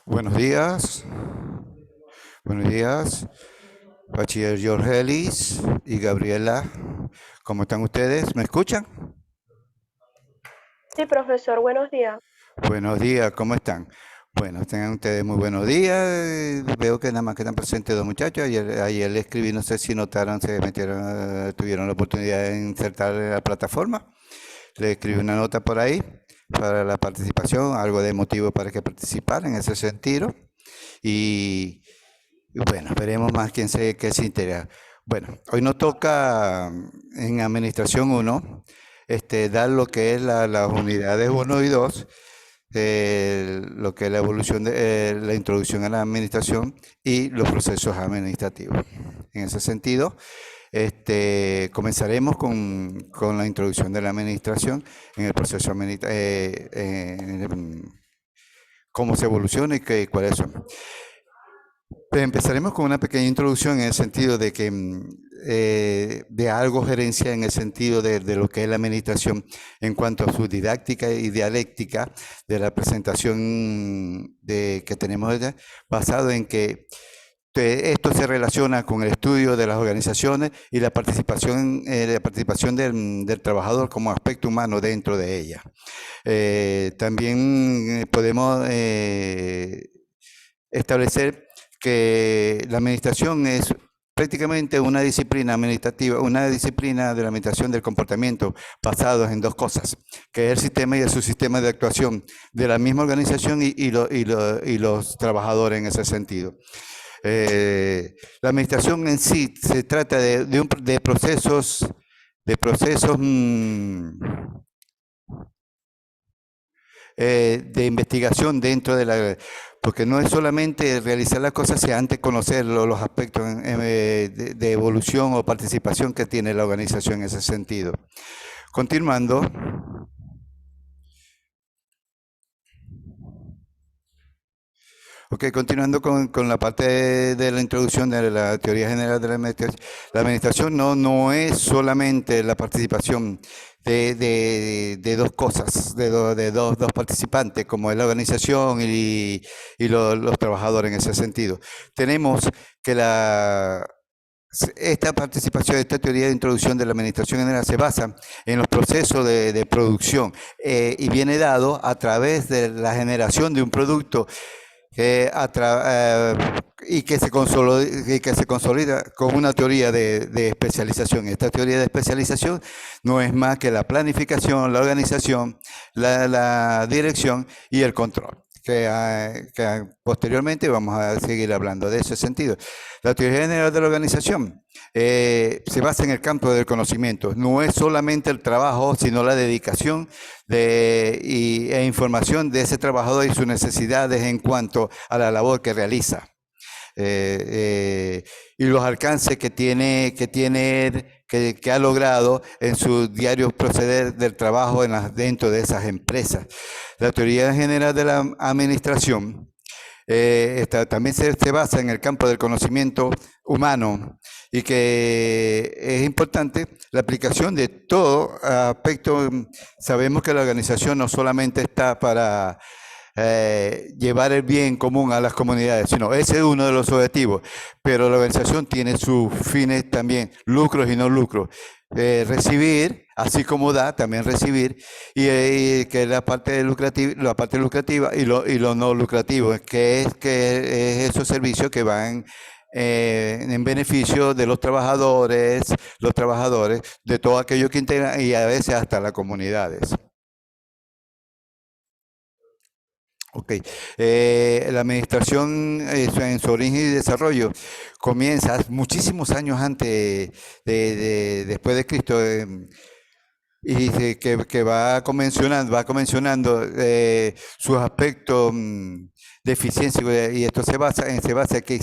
Buenos días, buenos días, Bachiller Jorge Ellis y Gabriela. ¿Cómo están ustedes? ¿Me escuchan? Sí, profesor, buenos días. Buenos días, ¿cómo están? Bueno, tengan ustedes muy buenos días. Veo que nada más que están presentes dos muchachos. Ayer le escribí, no sé si notaron, se metieron, tuvieron la oportunidad de insertar en la plataforma. Le escribí una nota por ahí para la participación, algo de motivo para que participaran en ese sentido. Y bueno, veremos más qué se integra. Bueno, hoy nos toca en Administración 1 dar lo que es las unidades 1 y 2, lo que es la evolución de la introducción a la administración y los procesos administrativos. En ese sentido, comenzaremos con la introducción de la administración en el proceso cómo se evoluciona y cuáles son. Pues empezaremos con una pequeña introducción en el sentido de que de algo gerencia en el sentido de lo que es la administración en cuanto a su didáctica y dialéctica de la presentación que tenemos basado en que esto se relaciona con el estudio de las organizaciones y la participación del trabajador como aspecto humano dentro de ella. También podemos establecer que la administración es prácticamente una disciplina administrativa, una disciplina de la administración del comportamiento basados en dos cosas, que es el sistema y el subsistema de actuación de la misma organización y los trabajadores en ese sentido. La administración en sí se trata de procesos, de investigación dentro de porque no es solamente realizar las cosas, sino antes conocer los aspectos de evolución o participación que tiene la organización en ese sentido. Continuando. Ok, continuando con la parte de la introducción de la teoría general de la administración no es solamente la participación de dos cosas, de dos participantes, como es la organización y los trabajadores en ese sentido. Tenemos que esta participación, esta teoría de introducción de la administración general se basa en los procesos de producción y viene dado a través de la generación de un producto y que se consolida con una teoría de especialización. Esta teoría de especialización no es más que la planificación, la organización, la dirección y el control. Que posteriormente vamos a seguir hablando de ese sentido. La teoría general de la organización se basa en el campo del conocimiento. No es solamente el trabajo, sino la dedicación e información de ese trabajador y sus necesidades en cuanto a la labor que realiza. Y los alcances que ha logrado en su diario proceder del trabajo dentro de esas empresas. La teoría general de la administración también se basa en el campo del conocimiento humano y que es importante la aplicación de todo aspecto. Sabemos que la organización no solamente está para llevar el bien común a las comunidades, sino ese es uno de los objetivos, pero la organización tiene sus fines también, lucros y no lucros. Recibir, así como da, también recibir, y que es la parte lucrativa y lo no lucrativo, que es esos servicios que van en beneficio de los trabajadores, de todo aquello que integran y a veces hasta las comunidades. Ok. La administración en su origen y desarrollo comienza muchísimos años antes después de Cristo, y que va convencionando sus aspectos de eficiencia, y esto se basa que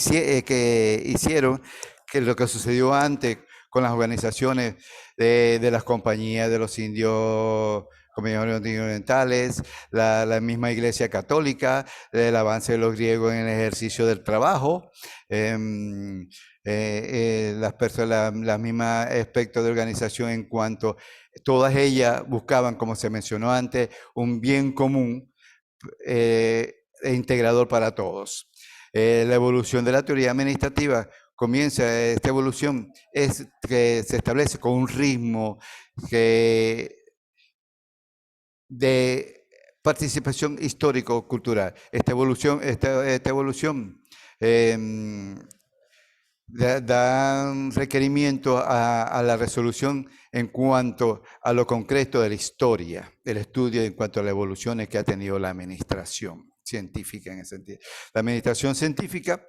hicieron que lo que sucedió antes con las organizaciones de las compañías de los indios orientales, la misma Iglesia Católica, el avance de los griegos en el ejercicio del trabajo, las mismas aspectos de organización en cuanto todas ellas buscaban, como se mencionó antes, un bien común, e integrador para todos. La evolución de la teoría administrativa comienza, esta evolución es que se establece con un ritmo de participación histórico-cultural. Esta evolución da un requerimiento a la resolución en cuanto a lo concreto de la historia, el estudio en cuanto a las evoluciones que ha tenido la administración científica en ese sentido. La administración científica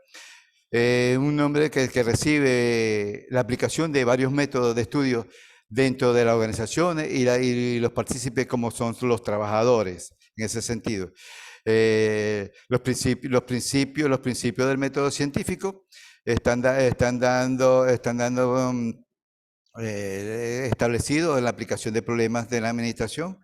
un nombre que recibe la aplicación de varios métodos de estudio dentro de las organizaciones y los partícipes como son los trabajadores, en ese sentido. Los principios del método científico están dando establecidos en la aplicación de problemas de la administración.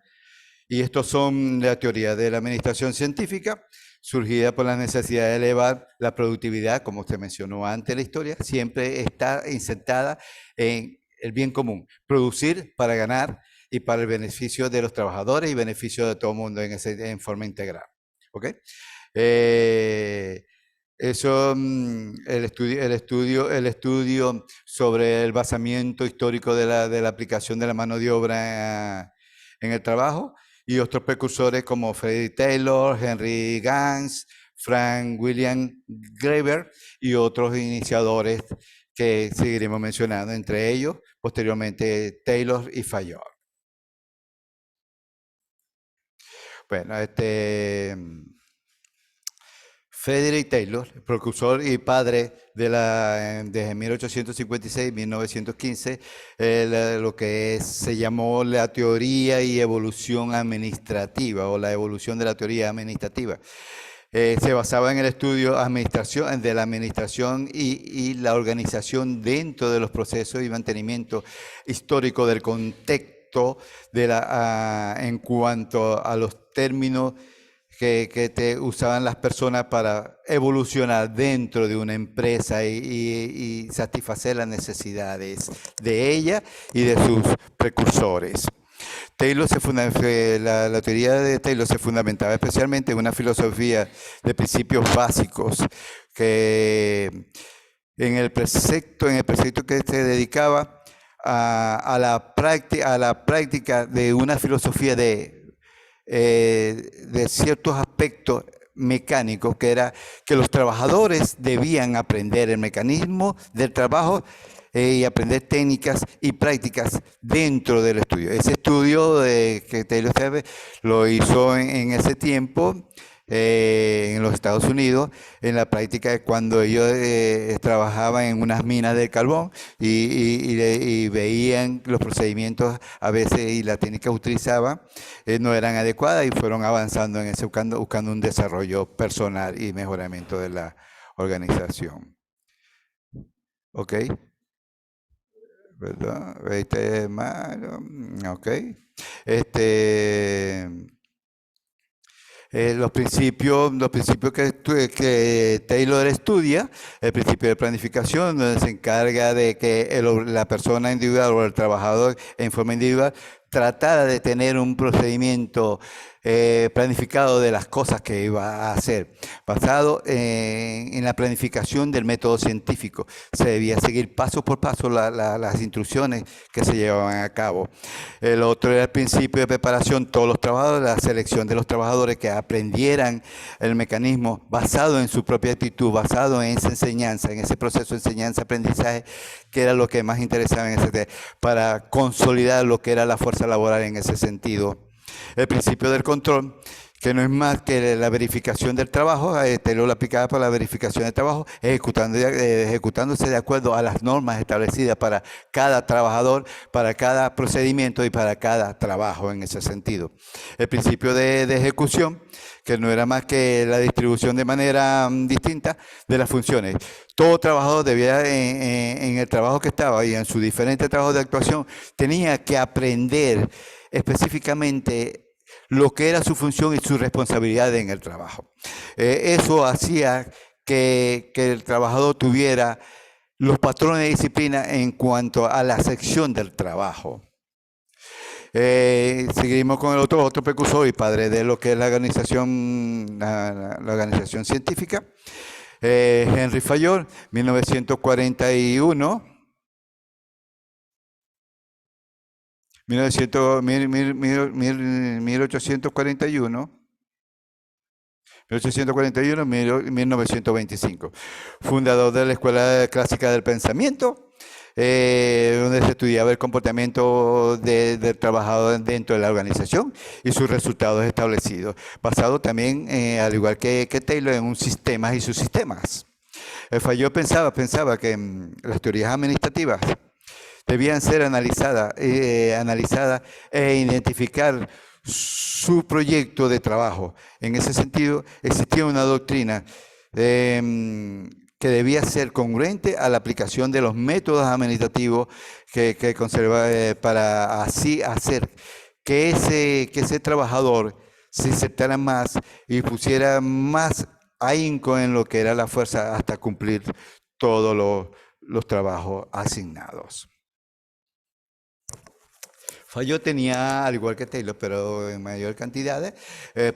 Y estos son la teoría de la administración científica, surgida por la necesidad de elevar la productividad, como usted mencionó antes en la historia, siempre está insertada en el bien común, producir para ganar y para el beneficio de los trabajadores y beneficio de todo el mundo en forma integral. ¿Ok? El estudio sobre el basamiento histórico de la aplicación de la mano de obra en el trabajo, y otros precursores como Frederick Taylor, Henry Gans, Frank William Graeber y otros iniciadores que seguiremos mencionando, entre ellos posteriormente Taylor y Fayol. Bueno, Frederick Taylor, precursor y padre desde 1856-1915, lo que se llamó la teoría y evolución administrativa o la evolución de la teoría administrativa. Se basaba en el estudio de la administración y la organización dentro de los procesos y mantenimiento histórico del contexto en cuanto a los términos que usaban las personas para evolucionar dentro de una empresa y satisfacer las necesidades de ella y de sus precursores. La teoría de Taylor se fundamentaba especialmente en una filosofía de principios básicos que en el precepto que se dedicaba a la práctica de una filosofía de ciertos aspectos mecánicos, que era que los trabajadores debían aprender el mecanismo del trabajo y aprender técnicas y prácticas dentro del estudio. Ese estudio que Taylor lo hizo en ese tiempo en los Estados Unidos, en la práctica de cuando ellos trabajaban en unas minas de carbón y veían los procedimientos a veces y la técnica que utilizaban no eran adecuadas, y fueron avanzando en eso, buscando un desarrollo personal y mejoramiento de la organización. ¿Ok? ¿Verdad? Ok. Los principios que Taylor estudia, el principio de planificación, donde se encarga de que la persona individual o el trabajador en forma individual tratara de tener un procedimiento planificado de las cosas que iba a hacer, basado en la planificación del método científico. Se debía seguir paso por paso las instrucciones que se llevaban a cabo. El otro era el principio de preparación, todos los trabajadores, la selección de los trabajadores que aprendieran el mecanismo basado en su propia actitud, basado en esa enseñanza, en ese proceso de enseñanza-aprendizaje, que era lo que más interesaba para consolidar lo que era la fuerza laboral en ese sentido. El principio del control, que no es más que la verificación del trabajo, Taylor lo aplicaba para la verificación del trabajo, ejecutándose de acuerdo a las normas establecidas para cada trabajador, para cada procedimiento y para cada trabajo en ese sentido. El principio de ejecución, que no era más que la distribución de manera distinta de las funciones. Todo trabajador debía, en el trabajo que estaba y en sus diferentes trabajos de actuación, tenía que aprender específicamente lo que era su función y su responsabilidad en el trabajo. Eso hacía que el trabajador tuviera los patrones de disciplina en cuanto a la sección del trabajo. Seguimos con el otro precursor y padre de lo que es la organización, la organización científica, Henry Fayol, 1941. 1841, 1925. Fundador de la Escuela Clásica del Pensamiento, donde se estudiaba el comportamiento del trabajador dentro de la organización y sus resultados establecidos, basado también, al igual que Taylor, en un sistema y sus sistemas. Fayol pensaba que las teorías administrativas debían ser analizadas e identificar su proyecto de trabajo. En ese sentido, existía una doctrina que debía ser congruente a la aplicación de los métodos administrativos que conserva, para así hacer que ese trabajador se insertara más y pusiera más ahínco en lo que era la fuerza hasta cumplir todos los trabajos asignados. Fayol tenía, al igual que Taylor, pero en mayor cantidad,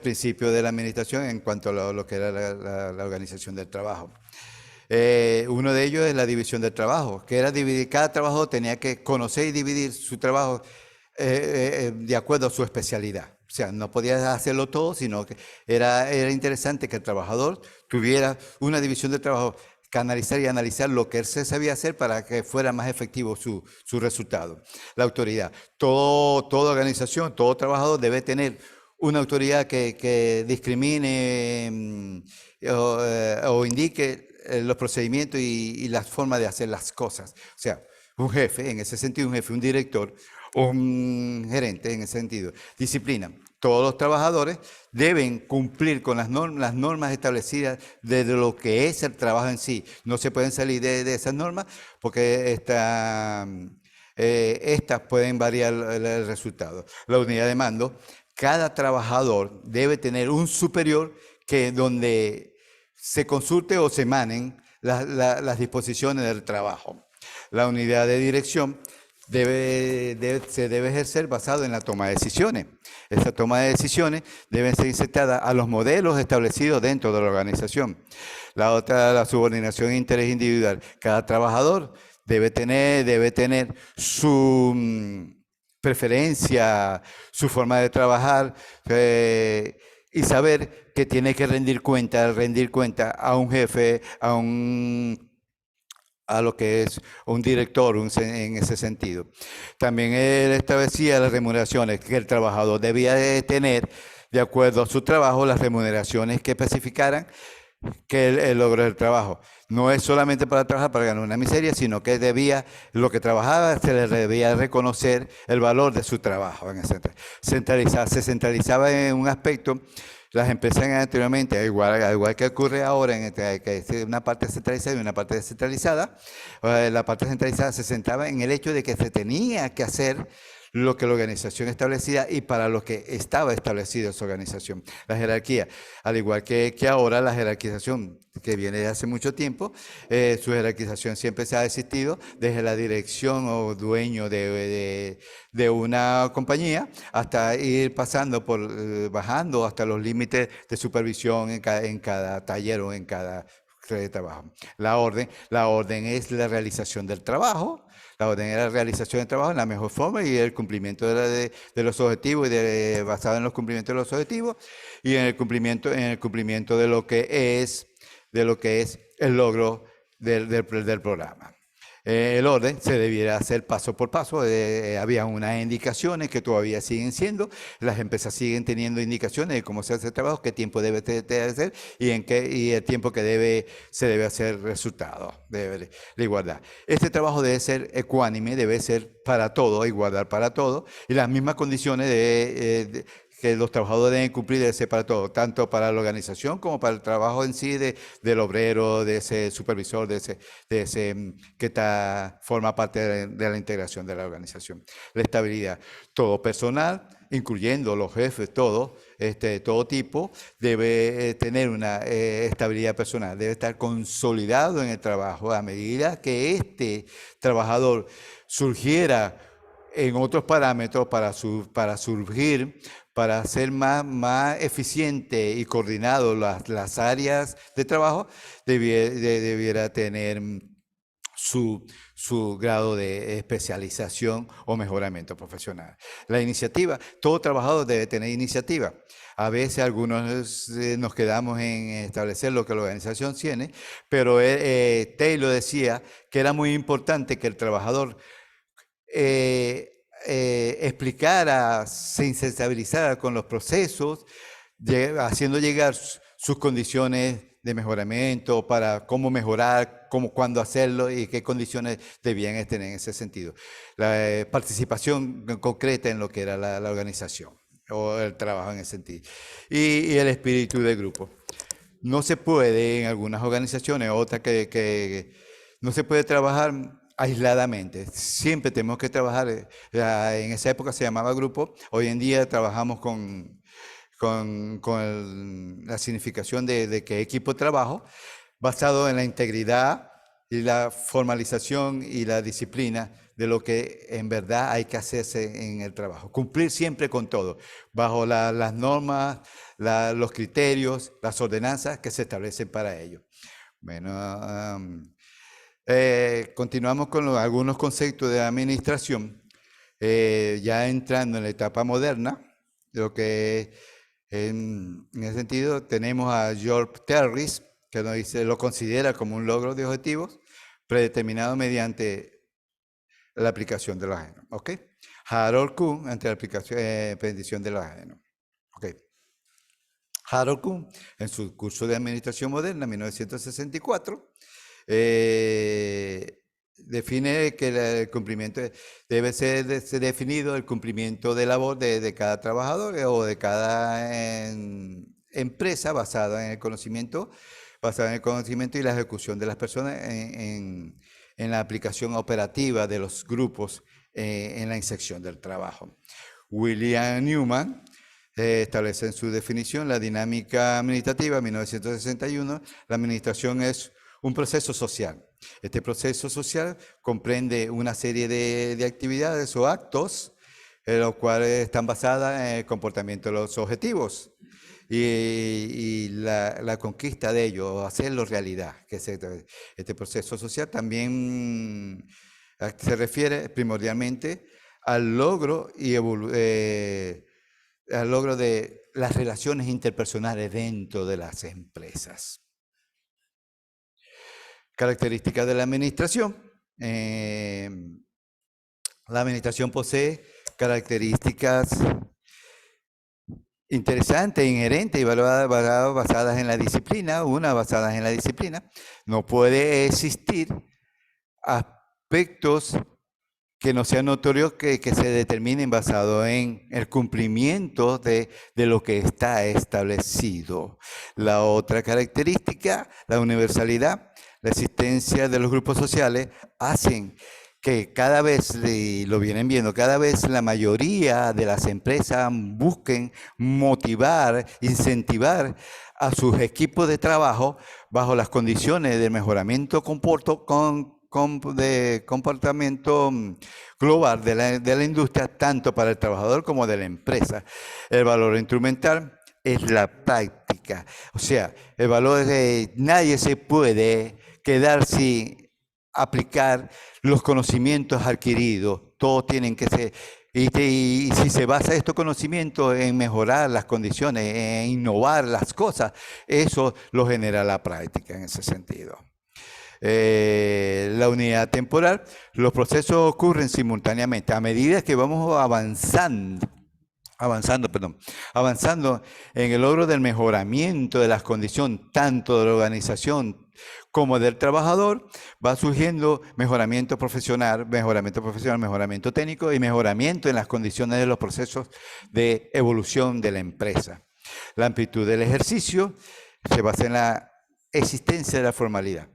principios de la administración en cuanto a lo que era la organización del trabajo. Uno de ellos es la división del trabajo, que era dividir, cada trabajador tenía que conocer y dividir su trabajo de acuerdo a su especialidad. O sea, no podía hacerlo todo, sino que era interesante que el trabajador tuviera una división del trabajo, canalizar y analizar lo que él se sabía hacer para que fuera más efectivo su resultado. La autoridad. Toda organización, todo trabajador debe tener una autoridad que discrimine o indique los procedimientos y las formas de hacer las cosas. O sea, un jefe, en ese sentido, un jefe, un director, un gerente, en ese sentido. Disciplina. Todos los trabajadores deben cumplir con las normas establecidas de lo que es el trabajo en sí. No se pueden salir de esas normas porque estas pueden variar el resultado. La unidad de mando. Cada trabajador debe tener un superior donde se consulte o se emanen las disposiciones del trabajo. La unidad de dirección se debe ejercer basado en la toma de decisiones. Esa toma de decisiones debe ser insertada a los modelos establecidos dentro de la organización. La otra, la subordinación e interés individual. Cada trabajador debe tener su preferencia, su forma de trabajar, y saber que tiene que rendir cuenta a un jefe, a lo que es un director en ese sentido. También él establecía las remuneraciones que el trabajador debía de tener de acuerdo a su trabajo, las remuneraciones que especificaran que él logró el trabajo. No es solamente para trabajar para ganar una miseria, sino que lo que trabajaba se le debía reconocer el valor de su trabajo. Se centralizaba en un aspecto. Las empresas anteriormente, igual que ocurre ahora, que es una parte centralizada y una parte descentralizada, la parte centralizada se centraba en el hecho de que se tenía que hacer lo que la organización establecía y para lo que estaba establecido esa organización. La jerarquía, al igual que ahora, la jerarquización que viene de hace mucho tiempo, su jerarquización siempre se ha existido desde la dirección o dueño de una compañía hasta ir pasando bajando hasta los límites de supervisión en cada taller o en cada de trabajo. La orden es la realización del trabajo. La orden es la realización del trabajo en la mejor forma y el cumplimiento de los objetivos y basado en los cumplimientos de los objetivos y en el cumplimiento de lo que es el logro del programa. El orden se debiera hacer paso por paso. Había unas indicaciones que todavía siguen siendo. Las empresas siguen teniendo indicaciones de cómo se hace el trabajo, qué tiempo debe hacer y el tiempo que se debe hacer resultado de la igualdad. Este trabajo debe ser ecuánime, debe ser para todo, igualdad para todo, y las mismas condiciones que los trabajadores deben cumplir debe ser para todo, tanto para la organización como para el trabajo en sí del obrero, de ese supervisor, de ese que forma parte de la integración de la organización. La estabilidad, todo personal, incluyendo los jefes, todo tipo, debe tener una estabilidad personal, debe estar consolidado en el trabajo a medida que este trabajador surgiera en otros parámetros para surgir, para ser más eficiente y coordinado las áreas de trabajo, debiera tener su grado de especialización o mejoramiento profesional. La iniciativa, todo trabajador debe tener iniciativa. A veces algunos nos quedamos en establecer lo que la organización tiene, pero Taylor decía que era muy importante que el trabajador explicara, se insensibilizara con los procesos, haciendo llegar sus condiciones de mejoramiento, para cómo mejorar, cuándo hacerlo y qué condiciones debían tener en ese sentido. La participación concreta en lo que era la organización o el trabajo en ese sentido. Y el espíritu de grupo. No se puede en algunas organizaciones, otras que no se puede trabajar aisladamente. Siempre tenemos que trabajar, en esa época se llamaba grupo, hoy en día trabajamos con la significación de que equipo de trabajo, basado en la integridad y la formalización y la disciplina de lo que en verdad hay que hacerse en el trabajo. Cumplir siempre con todo, bajo las normas, los criterios, las ordenanzas que se establecen para ello. Bueno, continuamos con algunos conceptos de administración, ya entrando en la etapa moderna, lo que en ese sentido tenemos a George Terris, que nos dice, lo considera como un logro de objetivos predeterminado mediante la aplicación de lo ajeno. ¿Ok? Harold Kuhn, ante la aplicación, predicción de lo ajeno. ¿Ok? Harold Kuhn, en su curso de Administración Moderna, 1964, define que el cumplimiento debe ser definido el cumplimiento de labor de cada trabajador o de cada empresa basada en el conocimiento y la ejecución de las personas en la aplicación operativa de los grupos en la inserción del trabajo. William Newman establece en su definición la dinámica administrativa, 1961, la administración es un proceso social. Este proceso social comprende una serie de actividades o actos, los cuales están basadas en el comportamiento de los objetivos y la conquista de ellos, hacerlo realidad. Este proceso social también se refiere primordialmente al logro de las relaciones interpersonales dentro de las empresas. Características de la administración. La administración posee características interesantes, inherentes y basadas en la disciplina. Basadas en la disciplina. No puede existir aspectos que no sean notorios que se determinen basado en el cumplimiento de lo que está establecido. La otra característica, la universalidad, la existencia de los grupos sociales, hacen que cada vez, y lo vienen viendo, cada vez la mayoría de las empresas busquen motivar, incentivar a sus equipos de trabajo bajo las condiciones de mejoramiento de comportamiento global de la industria, tanto para el trabajador como de la empresa. El valor instrumental es la práctica. O sea, el valor es que nadie se puede quedar sin aplicar los conocimientos adquiridos. Todos tienen que ser... Y si se basa estos conocimientos en mejorar las condiciones, en innovar las cosas, eso lo genera la práctica en ese sentido. La unidad temporal, los procesos ocurren simultáneamente. A medida que vamos avanzando en el logro del mejoramiento de las condiciones, tanto de la organización como del trabajador, va surgiendo mejoramiento profesional, mejoramiento técnico y mejoramiento en las condiciones de los procesos de evolución de la empresa. La amplitud del ejercicio se basa en la existencia de la formalidad.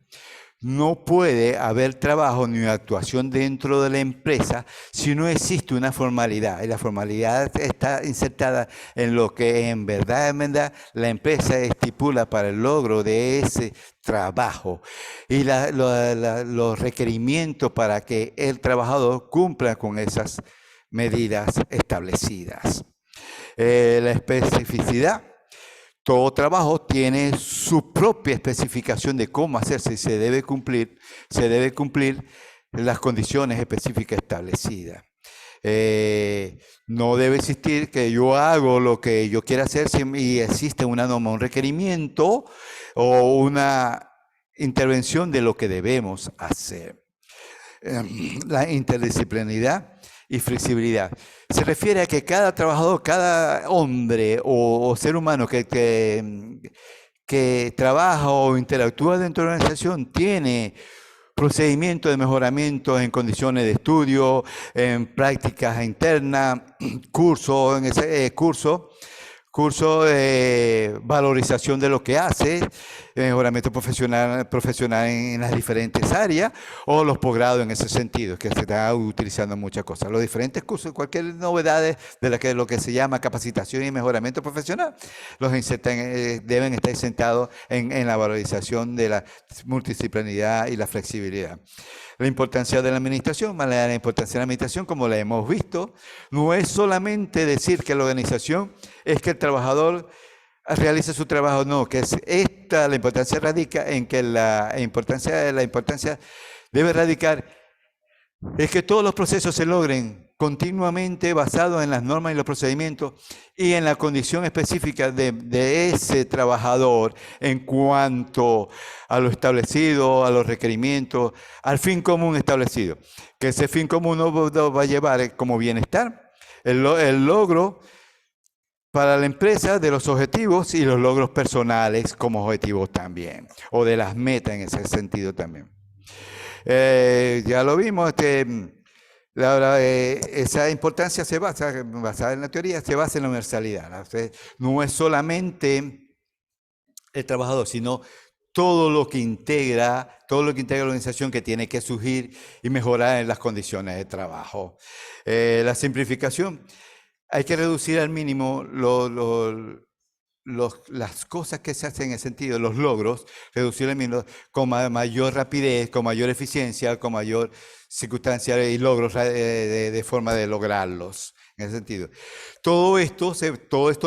No puede haber trabajo ni actuación dentro de la empresa si no existe una formalidad. Y la formalidad está insertada en lo que en verdad la empresa estipula para el logro de ese trabajo. Y los requerimientos para que el trabajador cumpla con esas medidas establecidas. La especificidad. Todo trabajo tiene su propia especificación de cómo hacerse y se debe cumplir las condiciones específicas establecidas. No debe existir que yo hago lo que yo quiera hacer y existe una norma, un requerimiento o una intervención de lo que debemos hacer. La interdisciplinaridad y flexibilidad. Se refiere a que cada trabajador, cada hombre o ser humano que trabaja o interactúa dentro de la organización tiene procedimientos de mejoramiento en condiciones de estudio, en prácticas internas, cursos, valorización de lo que hace, mejoramiento profesional en las diferentes áreas o los posgrados en ese sentido, que se está utilizando muchas cosas. Los diferentes cursos, cualquier novedad de lo que se llama capacitación y mejoramiento profesional, deben estar sentados en la valorización de la multidisciplinaridad y la flexibilidad. La importancia de la administración, la importancia de la administración, como la hemos visto, no es solamente decir que la organización es que el trabajador realice su trabajo, no, que es esta, la importancia radica en que la importancia debe radicar es que todos los procesos se logren continuamente basados en las normas y los procedimientos y en la condición específica de ese trabajador en cuanto a lo establecido, a los requerimientos, al fin común establecido. Que ese fin común nos va a llevar como bienestar, el logro para la empresa de los objetivos y los logros personales como objetivos también, o de las metas en ese sentido también. Ya lo vimos, esa importancia basada en la teoría, se basa en la universalidad. No es solamente el trabajador, sino todo lo que integra la organización que tiene que surgir y mejorar en las condiciones de trabajo. La simplificación, hay que reducir al mínimo las cosas que se hacen en el sentido, los logros, reducir al mínimo con mayor rapidez, con mayor eficiencia, con mayor circunstancia y logros de forma de lograrlos, en ese sentido. Todo esto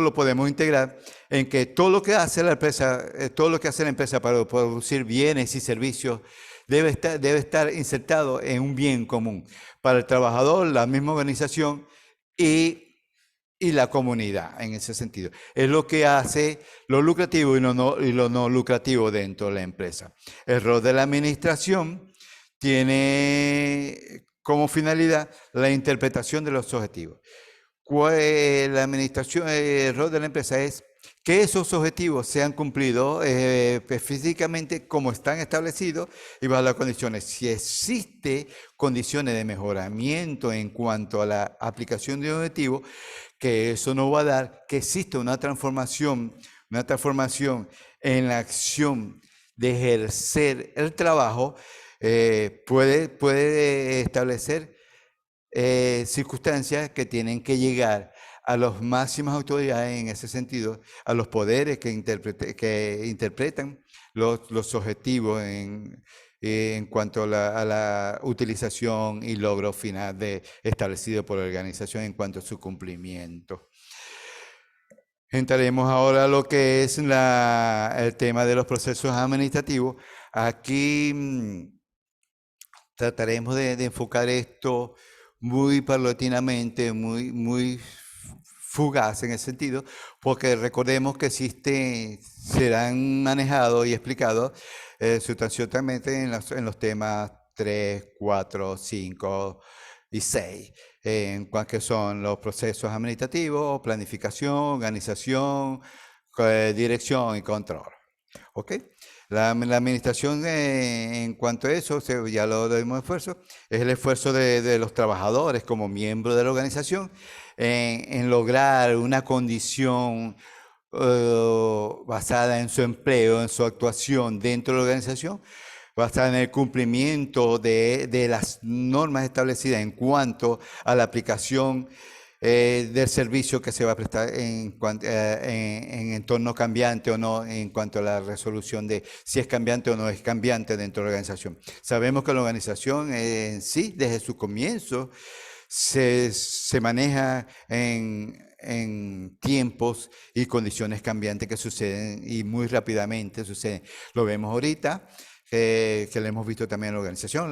lo podemos integrar en que todo lo que hace la empresa para producir bienes y servicios debe estar insertado en un bien común para el trabajador, la misma organización y la comunidad, en ese sentido. Es lo que hace lo lucrativo y lo no lucrativo dentro de la empresa. El rol de la administración tiene como finalidad la interpretación de los objetivos. El rol de la empresa es que esos objetivos sean cumplidos específicamente como están establecidos y bajo las condiciones. Si existe condiciones de mejoramiento en cuanto a la aplicación de un objetivo, que eso no va a dar, que existe una transformación en la acción de ejercer el trabajo, puede establecer circunstancias que tienen que llegar a las máximas autoridades en ese sentido, a los poderes que interpretan los objetivos en cuanto a la utilización y logro final establecido por la organización en cuanto a su cumplimiento. Entraremos ahora a lo que es el tema de los procesos administrativos. Aquí trataremos de enfocar esto muy paulatinamente, muy fugaz en ese sentido, porque recordemos que serán manejados y explicados sustancialmente en los temas 3, 4, 5 y 6, en cuanto son los procesos administrativos, planificación, organización, dirección y control. ¿Ok? La administración en cuanto a eso, ya lo dimos esfuerzo, es el esfuerzo de los trabajadores como miembros de la organización en lograr una condición basada en su empleo, en su actuación dentro de la organización, basada en el cumplimiento de las normas establecidas en cuanto a la aplicación del servicio que se va a prestar en entorno cambiante o no, en cuanto a la resolución de si es cambiante o no es cambiante dentro de la organización. Sabemos que la organización en sí, desde su comienzo, se maneja en tiempos y condiciones cambiantes que suceden y muy rápidamente suceden. Lo vemos ahorita, que lo hemos visto también en la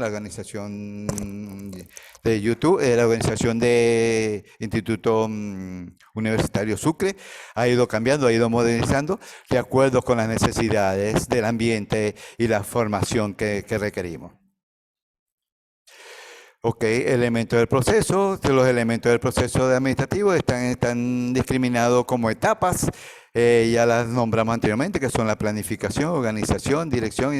organización de YouTube, la organización de Instituto Universitario Sucre, ha ido cambiando, ha ido modernizando de acuerdo con las necesidades del ambiente y la formación que requerimos. Ok, elementos del proceso. Los elementos del proceso administrativo están discriminados como etapas. Ya las nombramos anteriormente, que son la planificación, organización, dirección.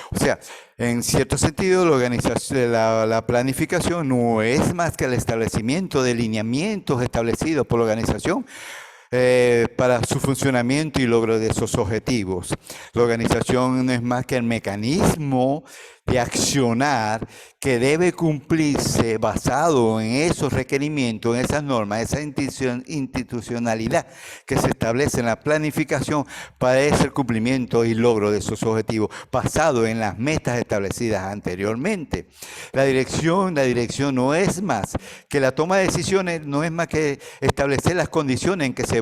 O sea, en cierto sentido, la planificación no es más que el establecimiento de lineamientos establecidos por la organización para su funcionamiento y logro de esos objetivos. La organización no es más que el mecanismo de accionar que debe cumplirse basado en esos requerimientos, en esas normas, esa institucionalidad que se establece en la planificación para ese cumplimiento y logro de esos objetivos, basado en las metas establecidas anteriormente. La dirección no es más que la toma de decisiones, no es más que establecer las condiciones en que se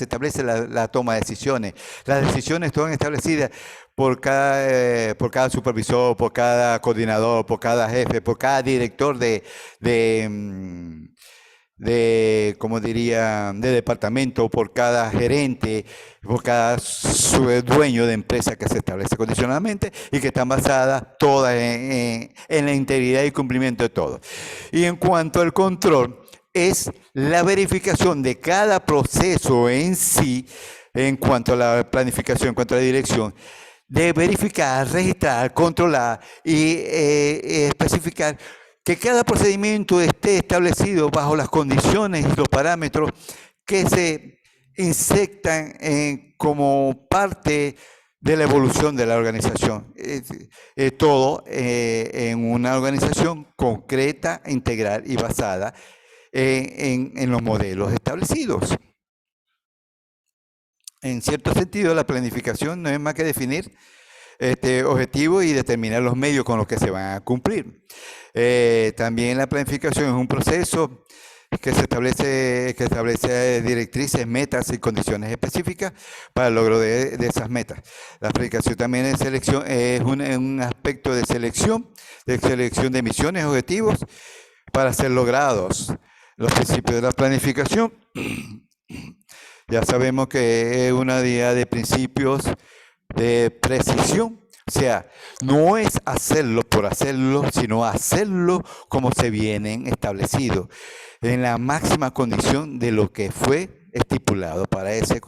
establece la toma de decisiones. Las decisiones están establecidas por cada supervisor, por cada coordinador, por cada jefe, por cada director como diría, de departamento, por cada gerente, por cada dueño de empresa que se establece condicionalmente y que están basadas todas en la integridad y cumplimiento de todo. Y en cuanto al control, es la verificación de cada proceso en sí, en cuanto a la planificación, en cuanto a la dirección, de verificar, registrar, controlar y especificar que cada procedimiento esté establecido bajo las condiciones y los parámetros que se insertan como parte de la evolución de la organización. Todo en una organización concreta, integral y basada en los modelos establecidos. En cierto sentido, la planificación no es más que definir objetivos y determinar los medios con los que se van a cumplir. También la planificación es un proceso que establece directrices, metas y condiciones específicas para el logro de esas metas. La planificación también es un aspecto de selección de misiones, objetivos para ser logrados. Los principios de la planificación, ya sabemos que es una guía de principios de precisión. O sea, no es hacerlo por hacerlo, sino hacerlo como se vienen establecidos, en la máxima condición de lo que fue estipulado para ese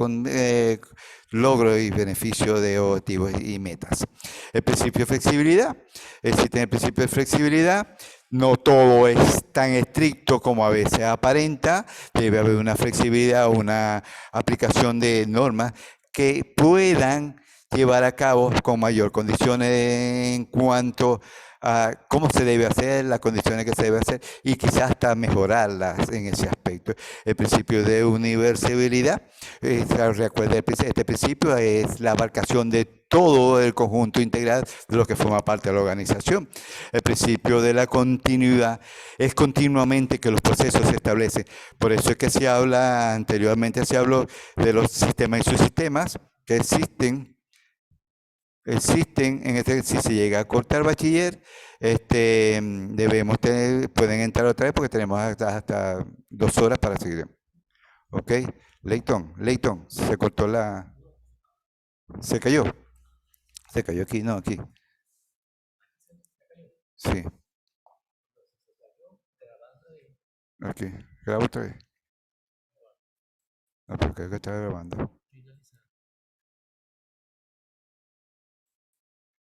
logro y beneficio de objetivos y metas. El principio de flexibilidad. Existe el principio de flexibilidad. No todo es tan estricto como a veces aparenta. Debe haber una flexibilidad, una aplicación de normas que puedan llevar a cabo con mayor condiciones en cuanto a cómo se debe hacer, las condiciones que se debe hacer y quizás hasta mejorarlas en ese aspecto. El principio de universalidad, recuerda, este principio es la abarcación de todo el conjunto integral de lo que forma parte de la organización. El principio de la continuidad es continuamente que los procesos se establecen. Por eso es que anteriormente se habló de los sistemas y subsistemas que existen si se llega a cortar bachiller, pueden entrar otra vez porque tenemos hasta 2 horas para seguir. Ok, Leighton, se cortó se cayó aquí, no, aquí. Sí. Aquí, graba otra vez. No, porque acá está grabando.